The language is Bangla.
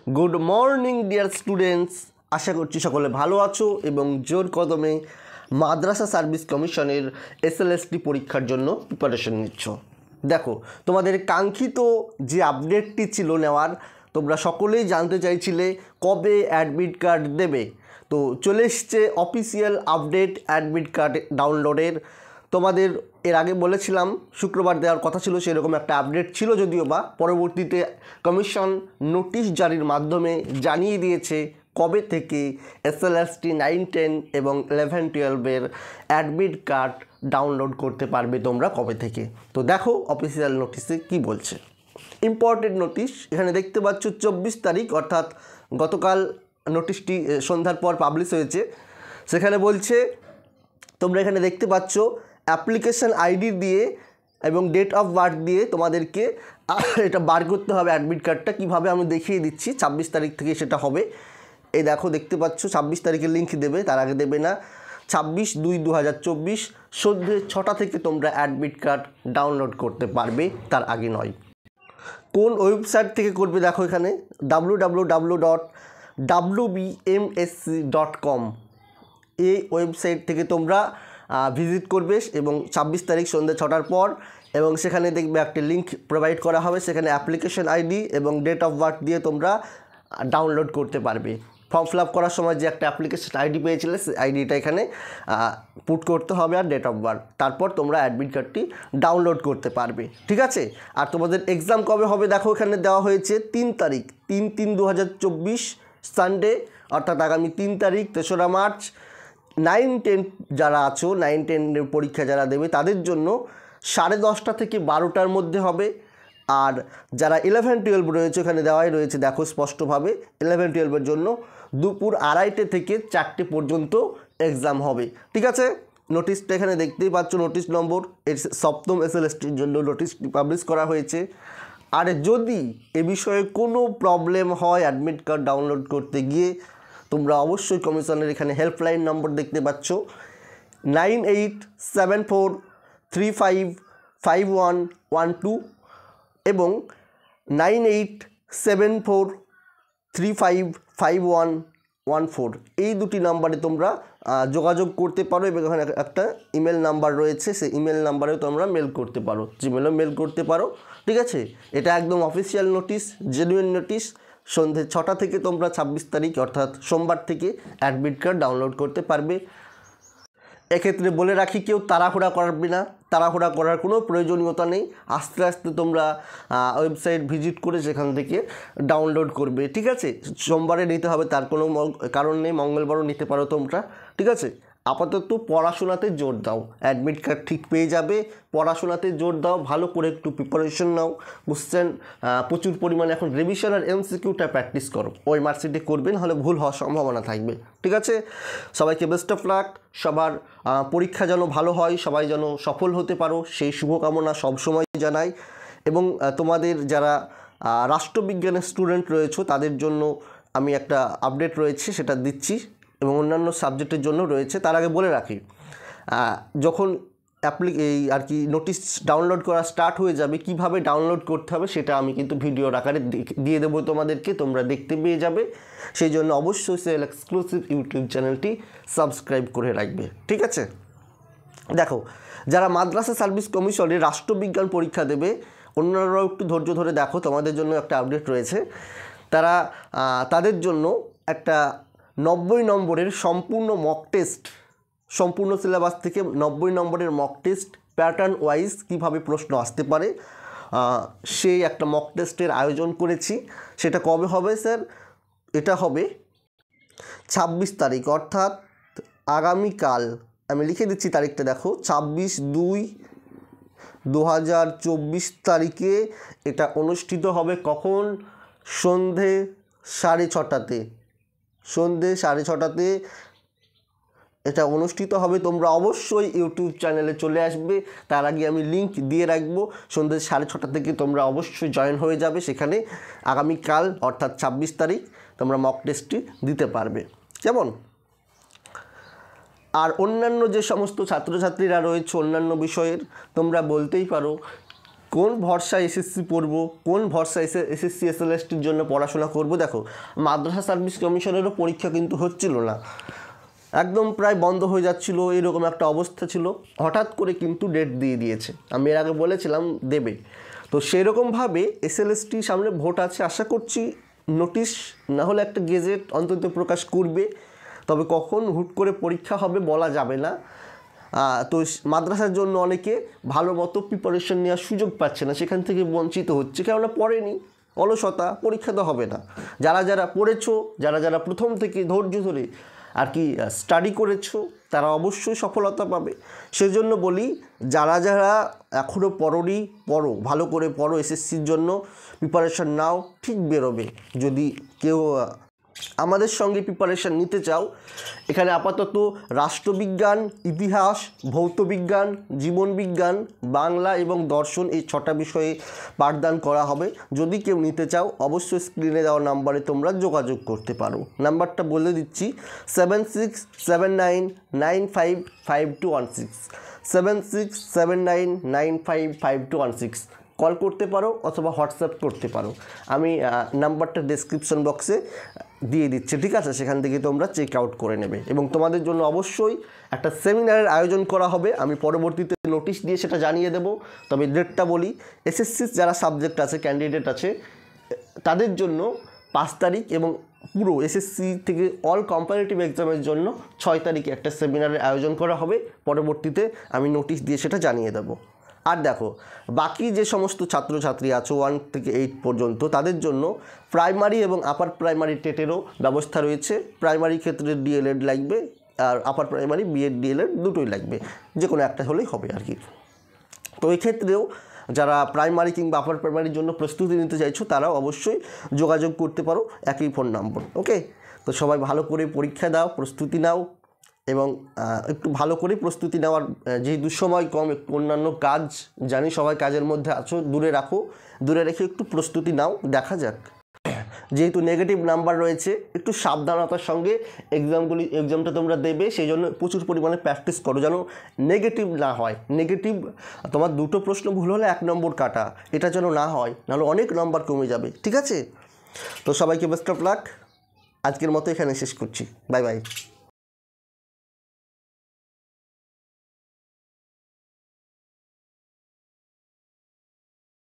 গুড মর্নিং ডিয়ার স্টুডেন্টস, আশা করছি সকলে ভালো আছো এবং জোর কদমে মাদ্রাসা সার্ভিস কমিশনের এসএলএসটি পরীক্ষার জন্য প্রিপারেশন নিচ্ছ। দেখো, তোমাদের কাঙ্ক্ষিত যে আপডেটটি ছিল নেওয়ার, তোমরা সকলেই জানতে চাইছিলে কবে অ্যাডমিট কার্ড দেবে। তো চলে এসছে অফিসিয়াল আপডেট অ্যাডমিট কার্ড ডাউনলোডের। তোমাদের এর আগে বলেছিলাম শুক্রবার দেওয়ার কথা ছিল, সেরকম একটা আপডেট ছিল যদিও বা পরবর্তীতে কমিশন নোটিশ জারির মাধ্যমে জানিয়ে দিয়েছে কবে থেকে এসএলএসটি 9, 10 এবং 11, 12-এর অ্যাডমিট কার্ড ডাউনলোড করতে পারবে তোমরা কবে থেকে। তো দেখো অফিসিয়াল নোটিশে কি বলছে। ইম্পর্টেন্ট নোটিশ এখানে দেখতে পাচ্ছ 24 তারিখ, অর্থাৎ গতকাল নোটিশটি সন্ধ্যার পর পাবলিশ হয়েছে। সেখানে বলছে, তোমরা এখানে দেখতে পাচ্ছ অ্যাপ্লিকেশান আইডি দিয়ে এবং ডেট অফ বার্থ দিয়ে তোমাদেরকে এটা বার করতে হবে অ্যাডমিট কার্ডটা। কীভাবে আমি দেখিয়ে দিচ্ছি। 26 তারিখ থেকে সেটা হবে। এই দেখো দেখতে পাচ্ছ 26 তারিখের লিঙ্ক দেবে, তার আগে দেবে না। 26/2/2024 সন্ধ্যে 6টা থেকে তোমরা অ্যাডমিট কার্ড ডাউনলোড করতে পারবে, তার আগে নয়। কোন ওয়েবসাইট থেকে করবে দেখো এখানে www.wbmsc.com এই ওয়েবসাইট থেকে তোমরা ভিজিট করবে এবং 26 তারিখ সন্ধ্যে 6টার পর, এবং সেখানে দেখবে একটা লিঙ্ক প্রোভাইড করা হবে। সেখানে অ্যাপ্লিকেশন আইডি এবং ডেট অফ বার্থ দিয়ে তোমরা ডাউনলোড করতে পারবে। ফর্ম ফিল আপ করার সময় যে একটা অ্যাপ্লিকেশন আইডি পেয়েছিলে, সেই আইডিটা এখানে পুট করতে হবে আর ডেট অফ বার্থ, তারপর তোমরা অ্যাডমিট কার্ডটি ডাউনলোড করতে পারবে। ঠিক আছে। আর তোমাদের এক্সাম কবে হবে দেখো এখানে দেওয়া হয়েছে 3 তারিখ, 3/3/2024 সানডে, অর্থাৎ আগামী 3 তারিখ 3রা মার্চ। 9, 10 যারা আছো, 9, 10-এর পরীক্ষা যারা দেবে তাদের জন্য 10:30 থেকে 12টার মধ্যে হবে। আর যারা 11, 12 রয়েছে এখানে দেওয়াই রয়েছে দেখো স্পষ্টভাবে, 11, 12-এর জন্য দুপুর 2:30 থেকে 4টে পর্যন্ত এক্সাম হবে। ঠিক আছে। নোটিশটা এখানে দেখতেই পাচ্ছ, নোটিশ নম্বর 7ম এসএলএসটির জন্য নোটিশটি পাবলিশ করা হয়েছে। আর যদি এ বিষয়ে কোনো প্রবলেম হয় অ্যাডমিট কার্ড ডাউনলোড করতে গিয়ে, তোমরা অবশ্যই কমিশনের এখানে হেল্পলাইন নম্বর দেখতে পাচ্ছ 9874355112 এবং 9874355114 এই দুটি নাম্বারে তোমরা যোগাযোগ করতে পারো। এবং এখানে একটা ইমেল নাম্বার রয়েছে, সেই ইমেল নাম্বারেও তোমরা মেল করতে পারো, জিমেলও মেল করতে পারো। ঠিক আছে। এটা একদম অফিসিয়াল নোটিশ, জেনুইন নোটিশ। সন্ধ্যে 6টা থেকে তোমরা 26 তারিখ অর্থাৎ সোমবার থেকে অ্যাডমিট কার্ড ডাউনলোড করতে পারবে। এক্ষেত্রে বলে রাখি, কেউ তাড়াহুড়া করবে না, তাড়াহুড়া করার কোনো প্রয়োজনীয়তা নেই। আস্তে আস্তে তোমরা ওয়েবসাইট ভিজিট করে সেখান থেকে ডাউনলোড করবে। ঠিক আছে। সোমবারে নিতে হবে তার কোনো কারণ নেই, মঙ্গলবারও নিতে পারো তোমরা। ঠিক আছে। আপাতত পড়াশোনাতে জোর দাও, অ্যাডমিট কার্ড ঠিক পেয়ে যাবে। পড়াশোনাতে জোর দাও, ভালো করে একটু প্রিপারেশন নাও, বুঝছেন। প্রচুর পরিমাণে এখন রিভিশন আর এমসিকিউটা প্র্যাকটিস করো, ওই মার্কশিটে করবেন, হলে ভুল হওয়ার সম্ভাবনা থাকবে। ঠিক আছে। সবাইকে বেস্ট অফ লাক। সবার পরীক্ষা যেন ভালো হয়, সবাই যেন সফল হতে পারো, সেই শুভকামনা সবসময় জানাই। এবং তোমাদের যারা রাষ্ট্রবিজ্ঞানের স্টুডেন্ট রয়েছে তাদের জন্য আমি একটা আপডেট রয়েছে সেটা দিচ্ছি, এবং অন্যান্য সাবজেক্টের জন্য রয়েছে। তার আগে বলে রাখি, যখন এই আর কি নোটিশ ডাউনলোড করা স্টার্ট হয়ে যাবে, কিভাবে ডাউনলোড করতে হবে সেটা আমি কিন্তু ভিডিওর আকারে দিয়ে দেবো তোমাদেরকে, তোমরা দেখতে পেয়ে যাবে। সেই জন্য অবশ্যই সেল এক্সক্লুসিভ ইউটিউব চ্যানেলটি সাবস্ক্রাইব করে রাখবে। ঠিক আছে। দেখো, যারা মাদ্রাসা সার্ভিস কমিশনের রাষ্ট্রবিজ্ঞান পরীক্ষা দেবে, অন্যরাও একটু ধৈর্য ধরে দেখো, তোমাদের জন্য একটা আপডেট রয়েছে। তাদের জন্য একটা 90 নম্বরের সম্পূর্ণ মক টেস্ট, সম্পূর্ণ সিলেবাস থেকে 90 নম্বরের মক টেস্ট প্যাটার্ন ওয়াইজ কীভাবে প্রশ্ন আসতে পারে, সেই একটা মক টেস্টের আয়োজন করেছি। সেটা কবে হবে স্যার? এটা হবে 26 তারিখ, অর্থাৎ আগামীকাল। আমি লিখে দিচ্ছি তারিখটা, দেখো 26/2/2024 তারিখে এটা অনুষ্ঠিত হবে। কখন? সন্ধে 6:30। সন্ধে 6:30 এটা অনুষ্ঠিত হবে। তোমরা অবশ্যই ইউটিউব চ্যানেলে চলে আসবে, তার আগে আমি লিঙ্ক দিয়ে রাখবো। সন্ধ্যে 6:30 থেকে তোমরা অবশ্যই জয়েন হয়ে যাবে সেখানে। আগামীকাল অর্থাৎ 26 তারিখ তোমরা মক টেস্টটি দিতে পারবে। কেমন? আর অন্যান্য যে সমস্ত ছাত্রছাত্রীরা রয়েছে অন্যান্য বিষয়ের, তোমরা বলতেই পারো কোন ভরসা এসএসসি পড়বো, কোন ভরসা এসএসসি এসএলএসটির জন্য পড়াশোনা করব। দেখো মাদ্রাসা সার্ভিস কমিশনেরও পরীক্ষা কিন্তু হচ্ছিল না, একদম প্রায় বন্ধ হয়ে যাচ্ছিল, এরকম একটা অবস্থা ছিল। হঠাৎ করে কিন্তু ডেট দিয়ে দিয়েছে, আমি এর আগে বলেছিলাম দেবে। তো সেরকমভাবে এসএলএসটি সামনে ভোট আছে, আশা করছি নোটিশ না হলে একটা গেজেট অন্তত প্রকাশ করবে। তবে কখন হুট করে পরীক্ষা হবে বলা যাবে না। তো মাদ্রাসার জন্য অনেকে ভালো মতো প্রিপারেশন নেওয়ার সুযোগ পাচ্ছে না, সেখান থেকে বঞ্চিত হচ্ছে, কেননা পড়েনি, অলসতা, পরীক্ষা তো হবে না। যারা যারা পড়েছো, যারা যারা প্রথম থেকে ধৈর্য ধরে আর কি স্টাডি করেছো, তারা অবশ্যই সফলতা পাবে। সেজন্য বলি যারা যারা এখনও পড়োনি, পড়ো, ভালো করে পড়ো, এসএসসির জন্য প্রিপারেশন নাও, ঠিক বেরোবে। যদি কেউ আমাদের সঙ্গে প্রিপারেশান নিতে চাও, এখানে আপাতত রাষ্ট্রবিজ্ঞান, ইতিহাস, ভৌতবিজ্ঞান, জীবনবিজ্ঞান, বাংলা এবং দর্শন এই 6টা বিষয়ে পাঠদান করা হবে। যদি কেউ নিতে চাও অবশ্যই স্ক্রিনে দেওয়া নাম্বারে তোমরা যোগাযোগ করতে পারো। নাম্বারটা বলে দিচ্ছি 7679955216, 7679955216। কল করতে পারো অথবা হোয়াটসঅ্যাপ করতে পারো, আমি নাম্বারটা ডেসক্রিপশন বক্সে দিয়ে দিচ্ছি, ঠিক আছে? সেখান থেকে তোমরা চেক আউট করে নেবে। এবং তোমাদের জন্য অবশ্যই একটা সেমিনারের আয়োজন করা হবে, আমি পরবর্তীতে নোটিশ দিয়ে সেটা জানিয়ে দেব। তবে ডেটটা বলি, এসএসসি যারা সাবজেক্ট আছে, ক্যান্ডিডেট আছে, তাদের জন্য 5 তারিখ এবং পুরো এসএসসি থেকে অল কম্পারেটিভ এক্সামের জন্য 6 তারিখে একটা সেমিনারের আয়োজন করা হবে। পরবর্তীতে আমি নোটিশ দিয়ে সেটা জানিয়ে দেবো। আর দেখো বাকি যে সমস্ত ছাত্রছাত্রী আছো 1 থেকে 8 পর্যন্ত, তাদের জন্য প্রাইমারি এবং আপার প্রাইমারি টেটেরও ব্যবস্থা রয়েছে। প্রাইমারি ক্ষেত্রে ডিএলএড লাগবে, আর আপার প্রাইমারি বিএড ডিএলএড দুটোই লাগবে, যে কোনো একটা হলেই হবে আর কি। তো এই ক্ষেত্রেও যারা প্রাইমারি কিংবা আপার প্রাইমারির জন্য প্রস্তুতি নিতে চাইছো, তারাও অবশ্যই যোগাযোগ করতে পারো, একই ফোন নম্বর। ওকে, তো সবাই ভালো করে পরীক্ষা দাও, প্রস্তুতি নাও, এবং একটু ভালো করে প্রস্তুতি নেওয়ার, যেহেতু সময় কম, একটু অন্যান্য কাজ জানি সবাই কাজের মধ্যে আছো, দূরে রাখো, দূরে রেখে একটু প্রস্তুতি নাও। দেখা যাক, যেহেতু নেগেটিভ নাম্বার রয়েছে, একটু সাবধানতার সঙ্গে এক্সামটা তোমরা দেবে, সেই জন্য প্রচুর পরিমাণে প্র্যাকটিস করো যেন নেগেটিভ না হয়। নেগেটিভ তোমার 2টো প্রশ্ন ভুল হলে 1 নম্বর কাটা, এটা যেন না হয়, নাহলে অনেক নম্বর কমে যাবে, ঠিক আছে? তো সবাইকে বেস্ট অফ লাক, আজকের মতো এখানে শেষ করছি, বাই বাই।